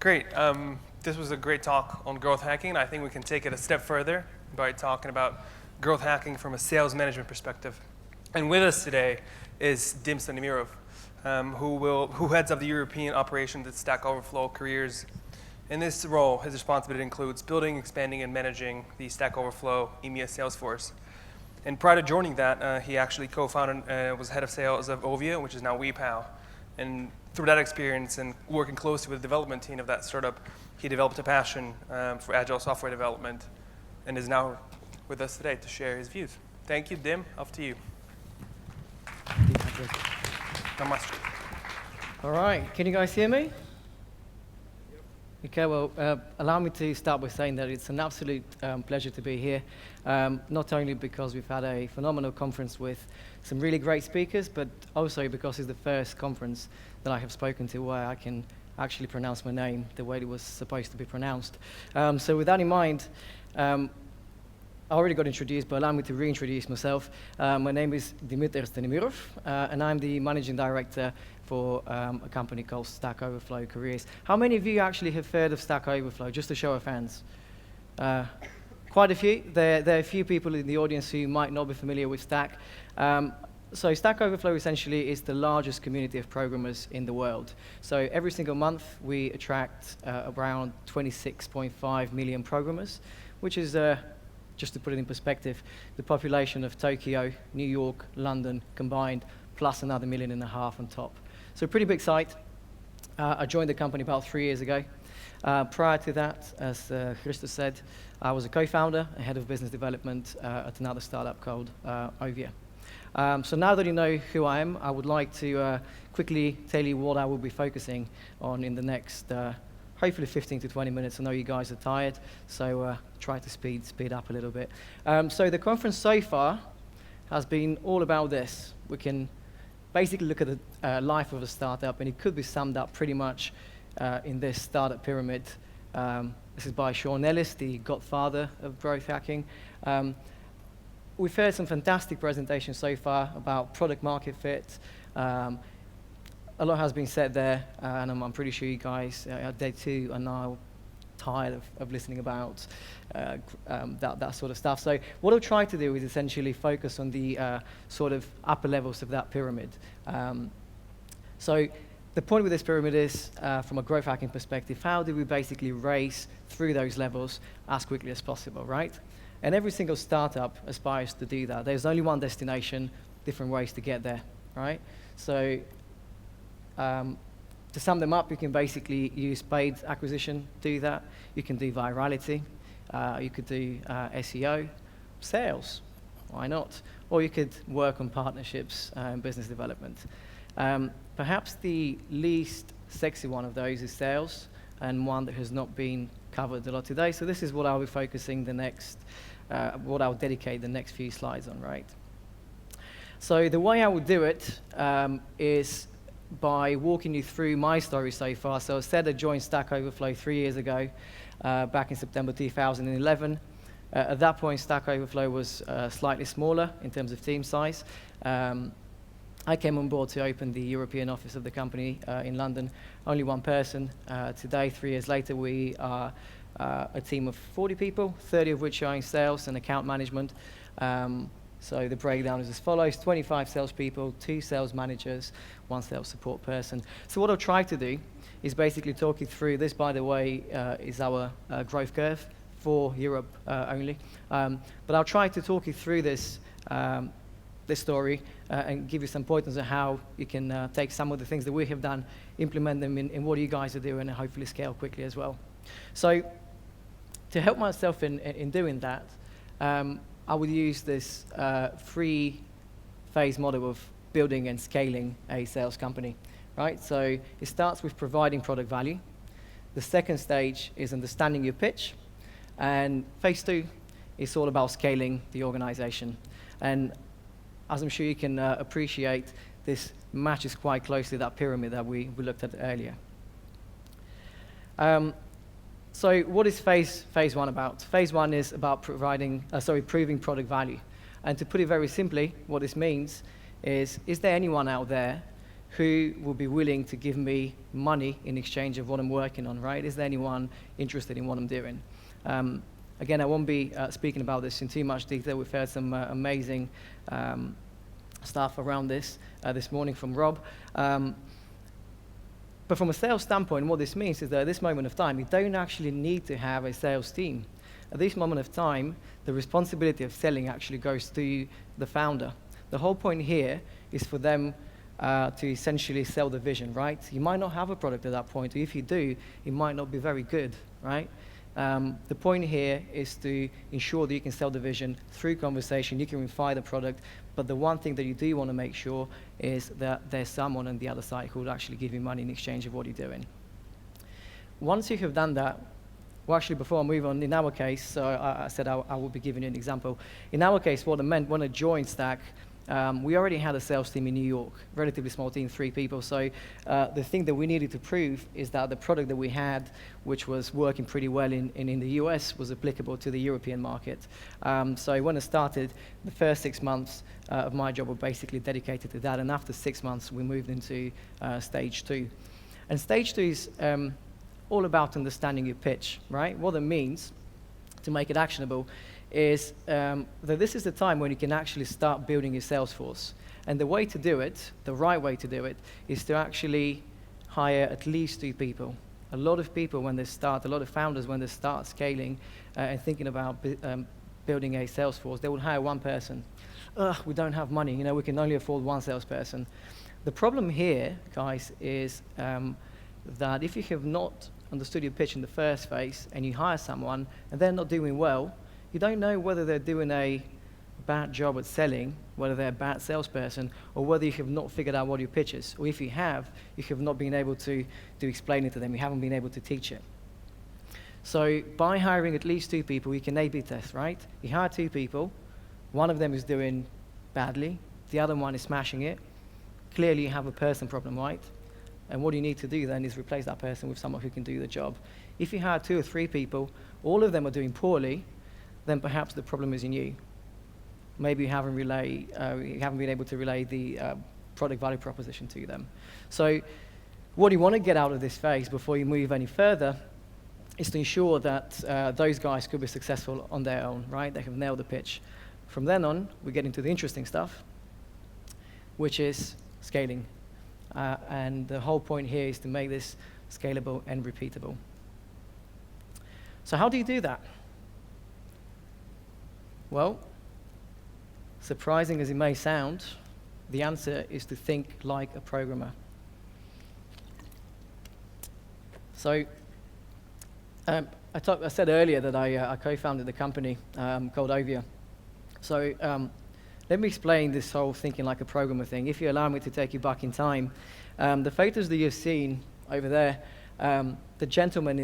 Great. This was a great talk on growth hacking. I think we can take it a step further by talking about growth hacking from a sales management perspective. And with us today is Dimitar Stanimiroff, who heads up the European operations at Stack Overflow Careers. In this role, his responsibility includes building, expanding, and managing the Stack Overflow EMEA sales force. And prior to joining that, he actually co-founded, was head of sales of Ovia, which is now WePow. And through that experience and working closely with the development team of that startup, he developed a passion for agile software development and is now with us today to share his views. Thank you, Dim. Off to you. Namaste. All right, can you guys hear me? Okay, well, allow me to start by saying that it's an absolute pleasure to be here, not only because we've had a phenomenal conference with some really great speakers, but also because it's the first conference that I have spoken to where I can actually pronounce my name the way it was supposed to be pronounced. So with that in mind, I already got introduced, but allow me to reintroduce myself. My name is Dimitar Stanimiroff, and I'm the managing director for a company called Stack Overflow Careers. How many of you actually have heard of Stack Overflow? Just a show of hands. Quite a few. There are a few people in the audience who might not be familiar with Stack. So Stack Overflow essentially is the largest community of programmers in the world. So every single month we attract around 26.5 million programmers, which is, just to put it in perspective, the population of Tokyo, New York, London combined, plus another 1.5 million on top. So a pretty big site. I joined the company about 3 years ago. Prior to that, as Christos said, I was a co-founder, a head of business development at another startup called Ovia. So now that you know who I am, I would like to quickly tell you what I will be focusing on in the next, hopefully 15 to 20 minutes. I know you guys are tired, so try to speed up a little bit. So the conference so far has been all about this. We can basically look at the life of a startup, and it could be summed up pretty much in this startup pyramid. This is by Sean Ellis, the godfather of growth hacking. We've heard some fantastic presentations so far about product market fit. A lot has been said there, and I'm pretty sure you guys at day 2 are now tired of listening about that sort of stuff. So what I'll try to do is essentially focus on the sort of upper levels of that pyramid. So the point with this pyramid is, from a growth hacking perspective, how do we basically race through those levels as quickly as possible, right? And every single startup aspires to do that. There's only one destination, different ways to get there, right? So to sum them up, you can basically use paid acquisition to do that. You can do virality. You could do SEO, sales, why not? Or you could work on partnerships and business development. Perhaps the least sexy one of those is sales, and one that has not been covered a lot today. So this is what I'll be focusing what I'll dedicate the next few slides on, right? So the way I would do it is by walking you through my story so far. So I said I joined Stack Overflow 3 years ago, back in September 2011. At that point, Stack Overflow was slightly smaller in terms of team size. I came on board to open the European office of the company in London. Only one person. Today, 3 years later, we are a team of 40 people, 30 of which are in sales and account management. So the breakdown is as follows: 25 salespeople, 2 sales managers, 1 sales support person. So what I'll try to do is basically talk you through this. By the way, is our growth curve for Europe only. But I'll try to talk you through this story and give you some pointers on how you can take some of the things that we have done, implement them in what you guys are doing, and hopefully scale quickly as well. So to help myself in doing that, I would use this 3-phase model of building and scaling a sales company, right? So it starts with providing product value. The second stage is understanding your pitch. And phase 2 is all about scaling the organization. And as I'm sure you can appreciate, this matches quite closely that pyramid that we looked at earlier. So what is phase 1 about? Phase 1 is about proving product value. And to put it very simply, what this means is there anyone out there who will be willing to give me money in exchange of what I'm working on, right? Is there anyone interested in what I'm doing? Again, I won't be speaking about this in too much detail. We've heard some amazing stuff around this morning from Rob. But from a sales standpoint, what this means is that at this moment of time, you don't actually need to have a sales team. At this moment of time, the responsibility of selling actually goes to the founder. The whole point here is for them to essentially sell the vision, right? You might not have a product at that point, or if you do, it might not be very good, right? The point here is to ensure that you can sell the vision through conversation, you can refine the product, but the one thing that you do want to make sure is that there's someone on the other side who will actually give you money in exchange of what you're doing. Once you have done that, well, actually, before I move on, in our case, so I said I will be giving you an example. In our case, what it meant when I joined Stack, we already had a sales team in New York, relatively small team, 3 people. So the thing that we needed to prove is that the product that we had, which was working pretty well in the US, was applicable to the European market. So when I started, the first 6 months of my job were basically dedicated to that. And after 6 months, we moved into stage 2. And stage 2 is all about understanding your pitch, right? What it means, to make it actionable, is that this is the time when you can actually start building your sales force. And the way to do it, the right way to do it, is to actually hire at least 2 people. A lot of people, when they start, a lot of founders, when they start scaling and thinking about building a sales force, they will hire 1 person. We don't have money, you know, we can only afford 1 salesperson. The problem here, guys, is that if you have not understood your pitch in the first phase and you hire someone and they're not doing well, you don't know whether they're doing a bad job at selling, whether they're a bad salesperson, or whether you have not figured out what your pitch is. Or if you have not been able to explain it to them. You haven't been able to teach it. So by hiring at least 2 people, you can A/B test, right? You hire 2 people. One of them is doing badly. The other one is smashing it. Clearly, you have a person problem, right? And what you need to do then is replace that person with someone who can do the job. If you hire 2 or 3 people, all of them are doing poorly, then perhaps the problem is in you. Maybe you haven't been able to relay the product value proposition to them. So what you want to get out of this phase before you move any further is to ensure that those guys could be successful on their own, right? They have nailed the pitch. From then on, we get into the interesting stuff, which is scaling. And the whole point here is to make this scalable and repeatable. So how do you do that? Well, surprising as it may sound, the answer is to think like a programmer. So I said earlier that I co-founded the company called Ovia. So let me explain this whole thinking like a programmer thing. If you allow me to take you back in time, the photos that you've seen over there, the gentleman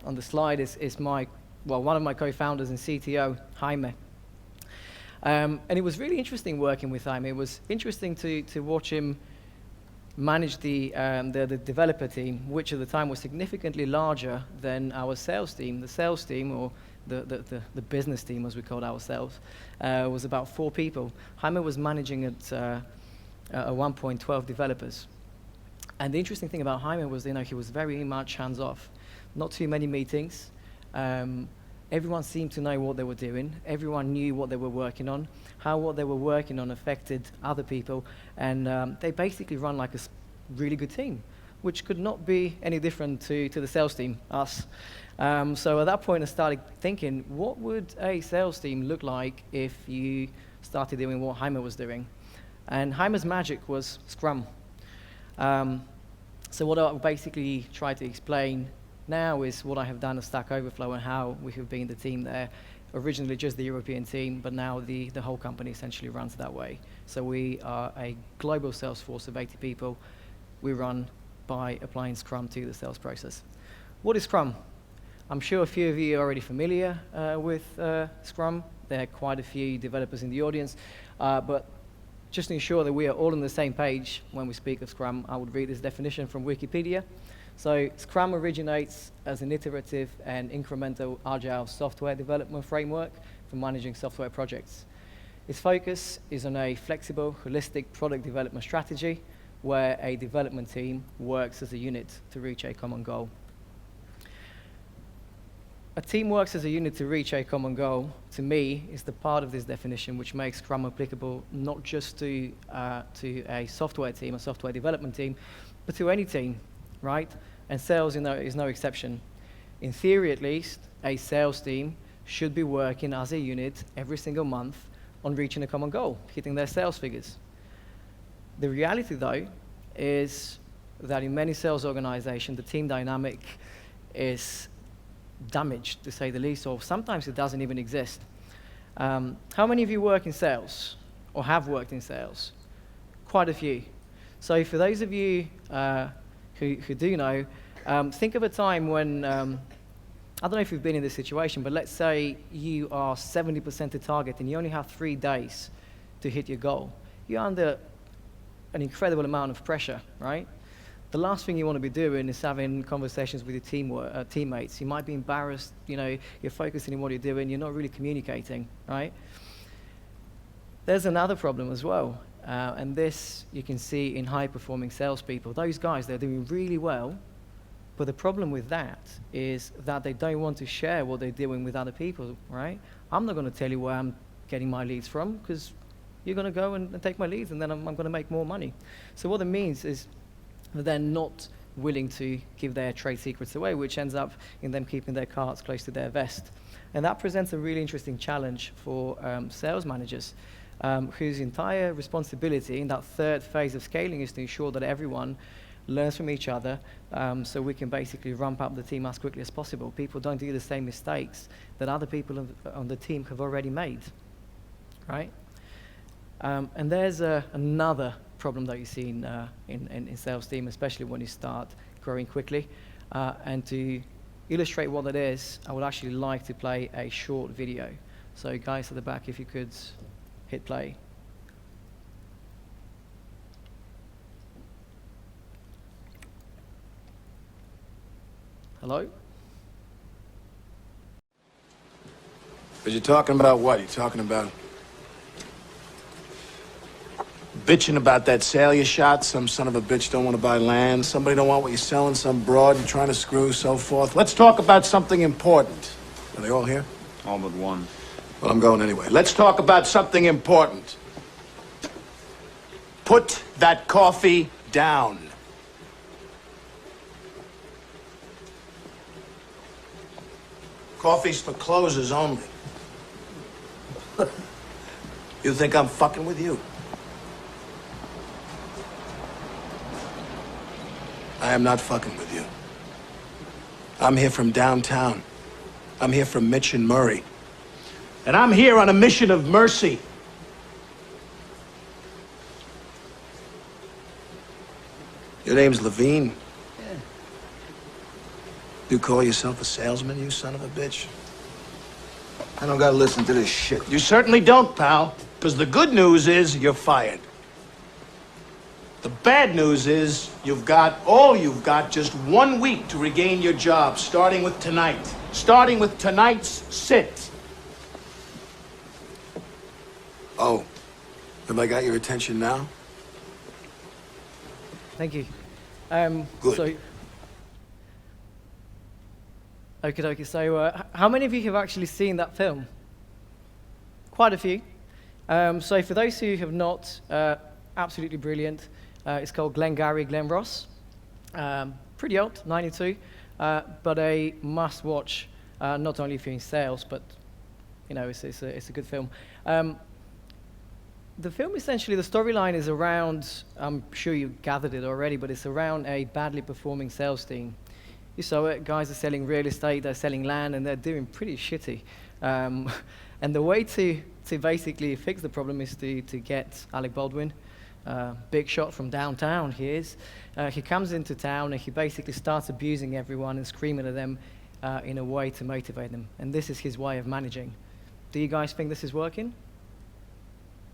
on the slide is one of my co-founders and CTO, Jaime. And it was really interesting working with Jaime. It was interesting to watch him manage the developer team, which at the time was significantly larger than our sales team. The sales team, or the business team, as we called ourselves, was about 4 people. Jaime was managing at one point 12 developers. And the interesting thing about Jaime was, he was very much hands-off. Not too many meetings. Everyone seemed to know what they were doing. Everyone knew what they were working on, how what they were working on affected other people, and they basically run like a really good team, which could not be any different to the sales team, us. So at that point, I started thinking, what would a sales team look like if you started doing what Jaime was doing? And Jaime's magic was Scrum. So what I basically try to explain now is what I have done at Stack Overflow and how we have been the team there. Originally just the European team, but now the whole company essentially runs that way. So we are a global sales force of 80 people. We run by applying Scrum to the sales process. What is Scrum? I'm sure a few of you are already familiar with Scrum. There are quite a few developers in the audience, but just to ensure that we are all on the same page when we speak of Scrum, I would read this definition from Wikipedia. So Scrum originates as an iterative and incremental agile software development framework for managing software projects. Its focus is on a flexible, holistic product development strategy where a development team works as a unit to reach a common goal. A team works as a unit to reach a common goal, to me, is the part of this definition which makes Scrum applicable not just to a software team, a software development team, but to any team, right? And sales is no exception. In theory, at least, a sales team should be working as a unit every single month on reaching a common goal, hitting their sales figures. The reality, though, is that in many sales organizations, the team dynamic is damaged, to say the least, or sometimes it doesn't even exist. How many of you work in sales or have worked in sales? Quite a few. So for those of you who do know, think of a time when, I don't know if you've been in this situation, but let's say you are 70% to target and you only have 3 days to hit your goal. You're under an incredible amount of pressure, right? The last thing you want to be doing is having conversations with your teammates. You might be embarrassed, you're focusing on what you're doing, you're not really communicating, right? There's another problem as well, and this you can see in high-performing salespeople. Those guys, they're doing really well, but the problem with that is that they don't want to share what they're doing with other people, right? I'm not going to tell you where I'm getting my leads from, because you're going to go and take my leads, and then I'm going to make more money. So what it means is they're not willing to give their trade secrets away, which ends up in them keeping their cards close to their vest. And that presents a really interesting challenge for sales managers, whose entire responsibility in that third phase of scaling is to ensure that everyone learns from each other, so we can basically ramp up the team as quickly as possible. People don't do the same mistakes that other people on the team have already made, right? And there's another problem that you see in sales team, especially when you start growing quickly. And to illustrate what that is, I would actually like to play a short video. So guys at the back, if you could hit play. Hello? But you're talking about what? You're talking about bitching about that sale you shot. Some son of a bitch don't want to buy land. Somebody don't want what you're selling. Some broad you're trying to screw, so forth. Let's talk about something important. Are they all here? All but one. Well, I'm going anyway. Let's talk about something important. Put that coffee down. Coffee's for closers only. You think I'm fucking with you? I am not fucking with you. I'm here from downtown. I'm here from Mitch and Murray. And I'm here on a mission of mercy. Your name's Levine? Yeah. You call yourself a salesman, you son of a bitch? I don't gotta listen to this shit. You certainly don't, pal. Because the good news is you're fired. The bad news is you've got just 1 week to regain your job, starting with tonight. Starting with tonight's sit. Oh, have I got your attention now? Thank you. Good. So, okay. So, how many of you have actually seen that film? Quite a few. So, for those who have not, absolutely brilliant. It's called Glengarry Glen Ross. Pretty old, 92, but a must-watch. Not only if you're in sales, but it's a good film. The film, essentially, the storyline is around, I'm sure you gathered it already, but it's around a badly performing sales team. You saw it, guys are selling real estate, they're selling land, and they're doing pretty shitty. And the way to basically fix the problem is to get Alec Baldwin, big shot from downtown he is. He comes into town and he basically starts abusing everyone and screaming at them in a way to motivate them. And this is his way of managing. Do you guys think this is working?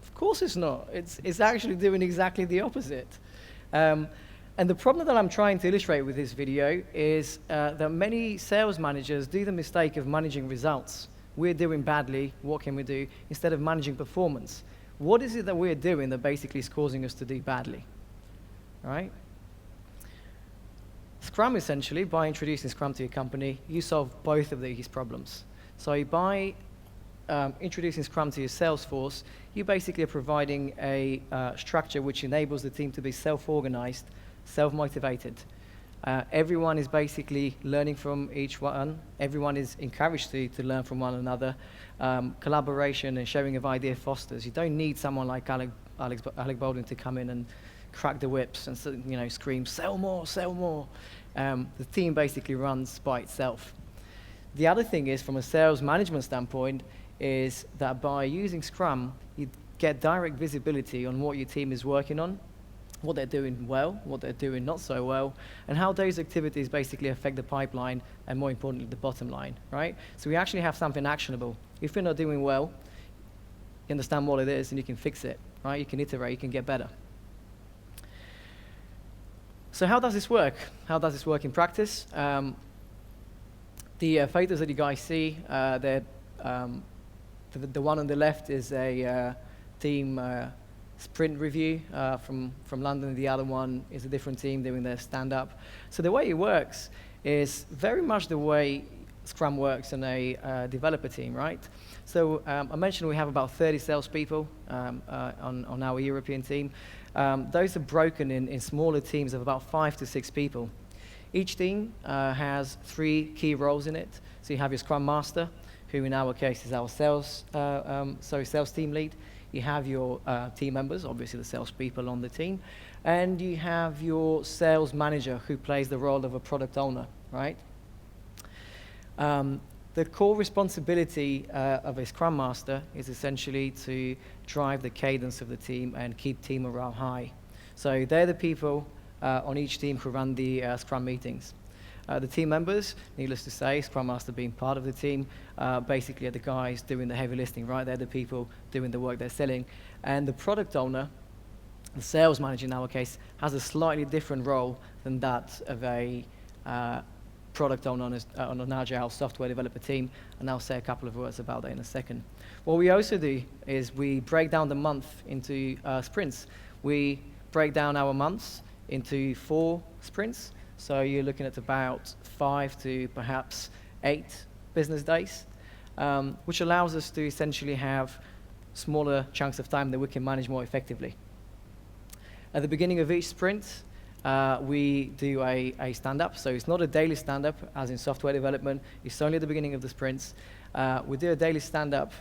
Of course it's not. It's actually doing exactly the opposite. And the problem that I'm trying to illustrate with this video is that many sales managers do the mistake of managing results. We're doing badly, what can we do? Instead of managing performance. What is it that we're doing that basically is causing us to do badly? right? Scrum, essentially, by introducing Scrum to your company, you solve both of these problems. So by introducing Scrum to your sales force, you basically are providing a structure which enables the team to be self-organized, self-motivated. Everyone is basically learning from each one. Everyone is encouraged to learn from one another. Collaboration and sharing of idea fosters. You don't need someone like Alec Baldwin to come in and crack the whips and scream, sell more, sell more. The team basically runs by itself. The other thing is, from a sales management standpoint, is that by using Scrum, you get direct visibility on what your team is working on, what they're doing well, what they're doing not so well, and how those activities basically affect the pipeline, and more importantly, the bottom line, right? So we actually have something actionable. If you're not doing well, you understand what it is, and you can fix it, right? You can iterate, you can get better. So how does this work? How does this work in practice? The photos that you guys see, the one on the left is a team sprint review from London. The other one is a different team doing their stand-up. So the way it works is very much the way Scrum works in a developer team, right? So I mentioned we have about 30 salespeople on our European team. Those are broken in smaller teams of about 5 to 6 people. Each team has 3 key roles in it. So you have your Scrum Master, who in our case is our sales team lead. You have your team members, obviously the salespeople on the team, and you have your sales manager, who plays the role of a product owner, right? The core responsibility of a Scrum Master is essentially to drive the cadence of the team and keep team morale high. So they're the people on each team who run the Scrum meetings. The team members, needless to say, Scrum Master being part of the team, basically are the guys doing the heavy lifting, right? They're the people doing the work they're selling. And the product owner, the sales manager in our case, has a slightly different role than that of a product owner on an Agile software developer team, and I'll say a couple of words about that in a second. What we also do is we break down the month into sprints. We break down our months into 4 sprints, so you're looking at about 5 to perhaps 8 business days, which allows us to essentially have smaller chunks of time that we can manage more effectively. At the beginning of each sprint, we do a stand-up. So it's not a daily stand-up, as in software development. It's only at the beginning of the sprints. We do a daily stand-up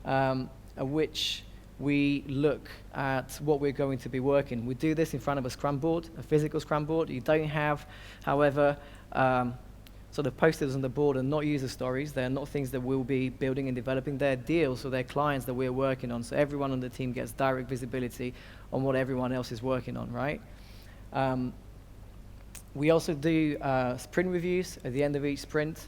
at which we look at what we're going to be working. We do this in front of a Scrum board, a physical Scrum board. You don't have, however, sort of posters on the board and not user stories. They're not things that we'll be building and developing. They're deals, so they're clients that we're working on. So everyone on the team gets direct visibility on what everyone else is working on, right? We also do sprint reviews at the end of each sprint.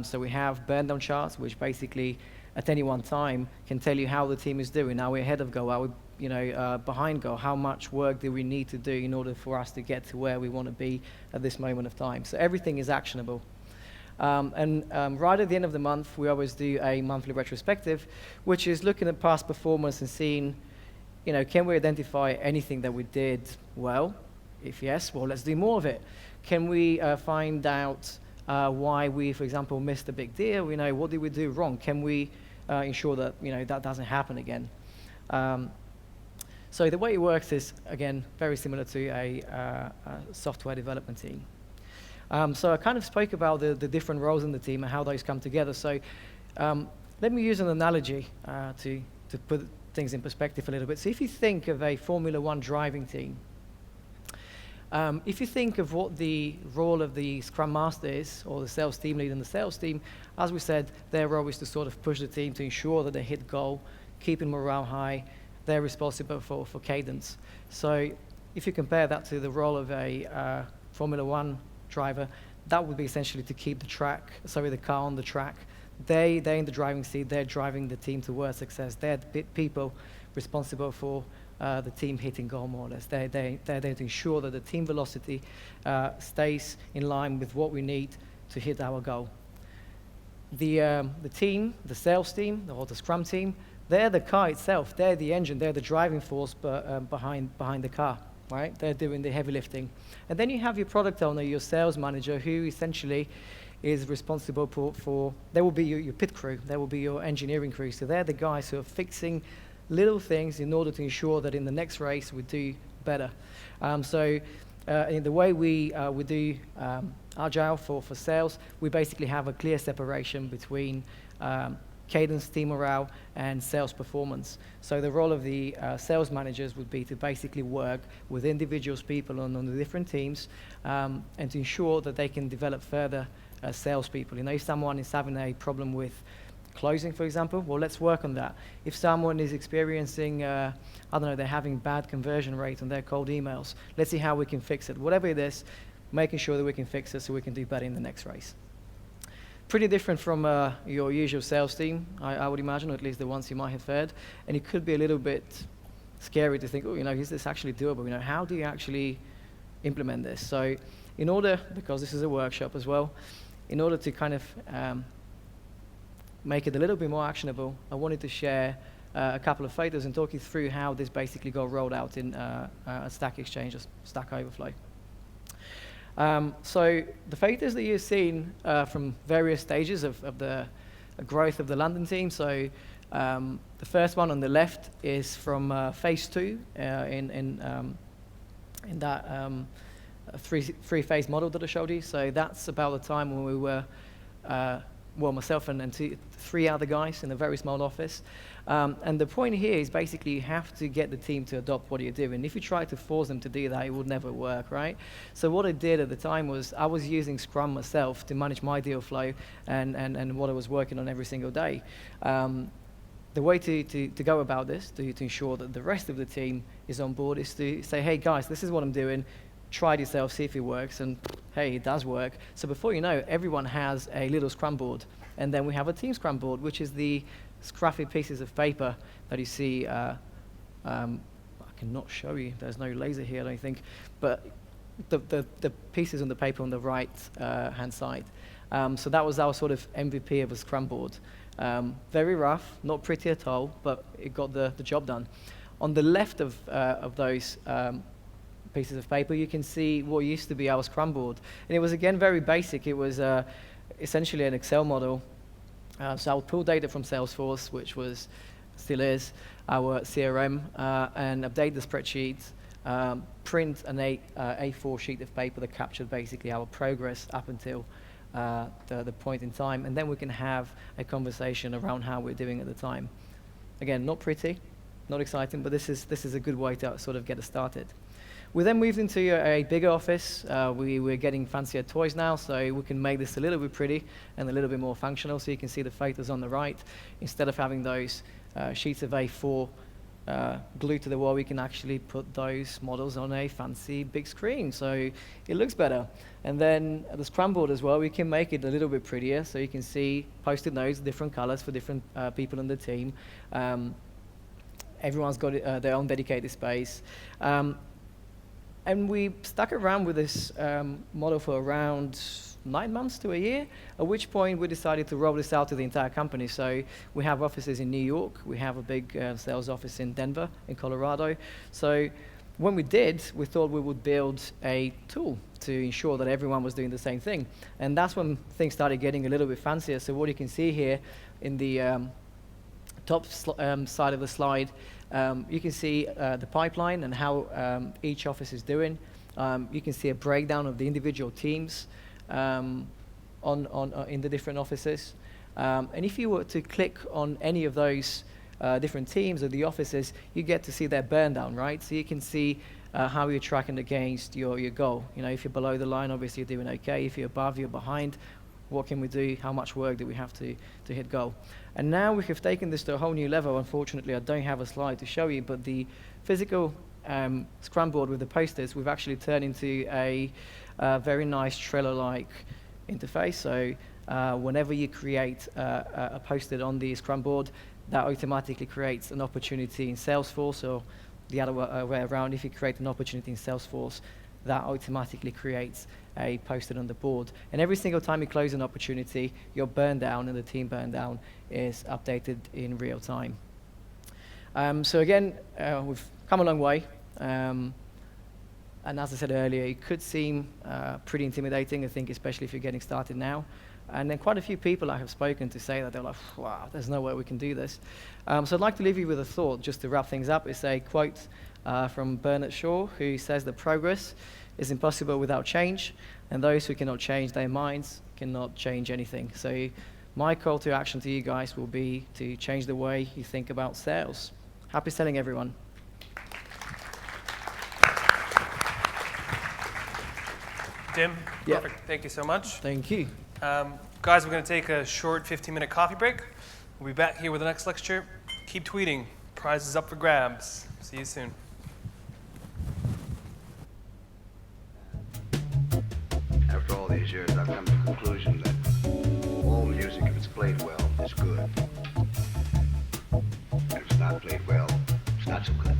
So we have burn down charts, which basically at any one time can tell you how the team is doing. Are we ahead of goal? Are we behind goal? How much work do we need to do in order for us to get to where we want to be at this moment of time? So everything is actionable. Right at the end of the month, we always do a monthly retrospective, which is looking at past performance and seeing, can we identify anything that we did well? If yes, well, let's do more of it. Can we find out why we, for example, missed a big deal? What did we do wrong? Can we ensure that that doesn't happen again? So the way it works is, again, very similar to a software development team. So I kind of spoke about the different roles in the team and how those come together. So let me use an analogy to put things in perspective a little bit. So if you think of a Formula One driving team, if you think of what the role of the Scrum Master is, or the sales team lead in the sales team, as we said, their role is to sort of push the team to ensure that they hit goal, keeping morale high. They're responsible for cadence. So if you compare that to the role of a Formula One driver, that would be essentially to keep the car on the track. They're in the driving seat. They're driving the team towards success. They're the people responsible for the team hitting goal, more or less. They're there to ensure that the team velocity stays in line with what we need to hit our goal. The team, the sales team, or the Scrum team, they're the car itself. They're the engine. They're the driving force behind the car, right? They're doing the heavy lifting. And then you have your product owner, your sales manager, who essentially is responsible for they will be your pit crew, they will be your engineering crew. So they're the guys who are fixing little things in order to ensure that in the next race we do better. In the way we do Agile for sales, we basically have a clear separation between cadence, team morale, and sales performance. So the role of the sales managers would be to basically work with individuals, people on the different teams, and to ensure that they can develop further salespeople. You know, if someone is having a problem with closing, for example, well, let's work on that. If someone is experiencing, I don't know, they're having bad conversion rate on their cold emails, let's see how we can fix it. Whatever it is, making sure that we can fix it so we can do better in the next race. Pretty different from your usual sales team, I would imagine, or at least the ones you might have heard. And it could be a little bit scary to think, oh, you know, is this actually doable? You know, how do you actually implement this? So in order, because this is a workshop as well, in order to kind of make it a little bit more actionable, I wanted to share a couple of photos and talk you through how this basically got rolled out in a Stack Exchange, Stack Overflow. So the photos that you've seen from various stages of the growth of the London team. So the first one on the left is from phase 2 in that three-phase model that I showed you. So that's about the time when we were, well, myself and three other guys in a very small office. And the point here is basically you have to get the team to adopt what you're doing. If you try to force them to do that, it would never work, right? So what I did at the time was I was using Scrum myself to manage my deal flow and what I was working on every single day. The way to go about this, to ensure that the rest of the team is on board, is to say, hey guys, this is what I'm doing. Try it yourself, see if it works, and hey, it does work. So before you know, everyone has a little Scrum board. And then we have a team Scrum board, which is the scruffy pieces of paper that you see. I cannot show you, there's no laser here, I don't think. But the pieces on the paper on the right hand side. So that was our sort of MVP of a Scrum board. Very rough, not pretty at all, but it got the job done. On the left of those pieces of paper, you can see what used to be our Scrum board. And it was, again, very basic. It was essentially an Excel model. So I would pull data from Salesforce, which still is our CRM, and update the spreadsheets, print an A4 sheet of paper that captured basically our progress up until the point in time, and then we can have a conversation around how we're doing at the time. Again, not pretty, not exciting, but this is a good way to sort of get us started. We then moved into a bigger office. We're getting fancier toys now, so we can make this a little bit pretty and a little bit more functional. So you can see the photos on the right. Instead of having those sheets of A4 glued to the wall, we can actually put those models on a fancy big screen, so it looks better. And then the Scrum board as well, we can make it a little bit prettier, so you can see post-it notes, different colors for different people on the team. Everyone's got their own dedicated space. And we stuck around with this model for around 9 months to a year, at which point we decided to roll this out to the entire company. So we have offices in New York, we have a big sales office in Denver, in Colorado. So when we did, we thought we would build a tool to ensure that everyone was doing the same thing. And that's when things started getting a little bit fancier. So what you can see here in the top side of the slide, you can see the pipeline and how each office is doing. You can see a breakdown of the individual teams in the different offices. And if you were to click on any of those different teams or the offices, you get to see their burn down, right? So you can see how you're tracking against your goal. You know, if you're below the line, obviously you're doing okay. If you're above, you're behind. What can we do? How much work do we have to hit goal? And now we have taken this to a whole new level. Unfortunately, I don't have a slide to show you, but the physical Scrum board with the posters, we've actually turned into a very nice Trello-like interface. So whenever you create a post-it on the Scrum board, that automatically creates an opportunity in Salesforce, or the other way around. If you create an opportunity in Salesforce, that automatically creates a post-it on the board. And every single time you close an opportunity, your burn down and the team burn down is updated in real time. So again, we've come a long way. And as I said earlier, it could seem pretty intimidating, I think, especially if you're getting started now. And then quite a few people I have spoken to say that they're like, wow, there's no way we can do this. So I'd like to leave you with a thought just to wrap things up. It's a quote from Bernard Shaw, who says that progress is impossible without change, and those who cannot change their minds cannot change anything. So my call to action to you guys will be to change the way you think about sales. Happy selling, everyone. Dim, Yeah. perfect. Thank you so much. Thank you. Guys, we're going to take a short 15-minute coffee break. We'll be back here with the next lecture. Keep tweeting. Prizes up for grabs. See you soon. After all these years, I've come to the conclusion that all music, if it's played well, is good. And if it's not played well, it's not so good.